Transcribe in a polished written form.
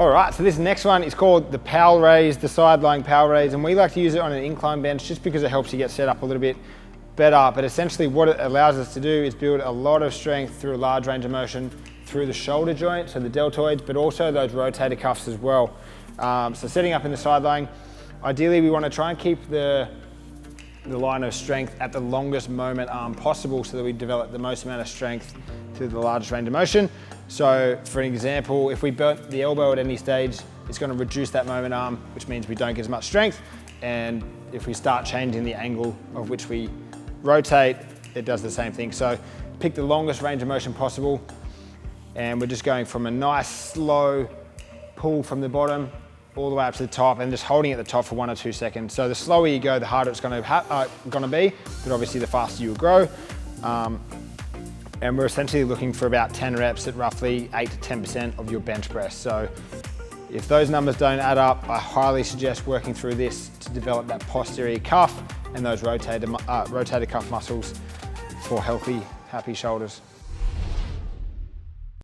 All right, so this next one is called the Powell Raise, the side lying Powell Raise, and we like to use it on an incline bench just because it helps you get set up a little bit better. But essentially what it allows us to do is build a lot of strength through a large range of motion through the shoulder joint, so the deltoids, but also those rotator cuffs as well. So setting up in the side lying, ideally we want to try and keep the line of strength at the longest moment arm possible so that we develop the most amount of strength through the largest range of motion. So for an example, if we burnt the elbow at any stage, it's going to reduce that moment arm, which means we don't get as much strength. And if we start changing the angle of which we rotate, it does the same thing. So pick the longest range of motion possible, and we're just going from a nice slow pull from the bottom all the way up to the top and just holding at the top for 1 or 2 seconds. So the slower you go, the harder it's going to be, but obviously the faster you will grow. And we're essentially looking for about 10 reps at roughly 8 to 10% of your bench press. So if those numbers don't add up, I highly suggest working through this to develop that posterior cuff and those rotator cuff muscles for healthy, happy shoulders.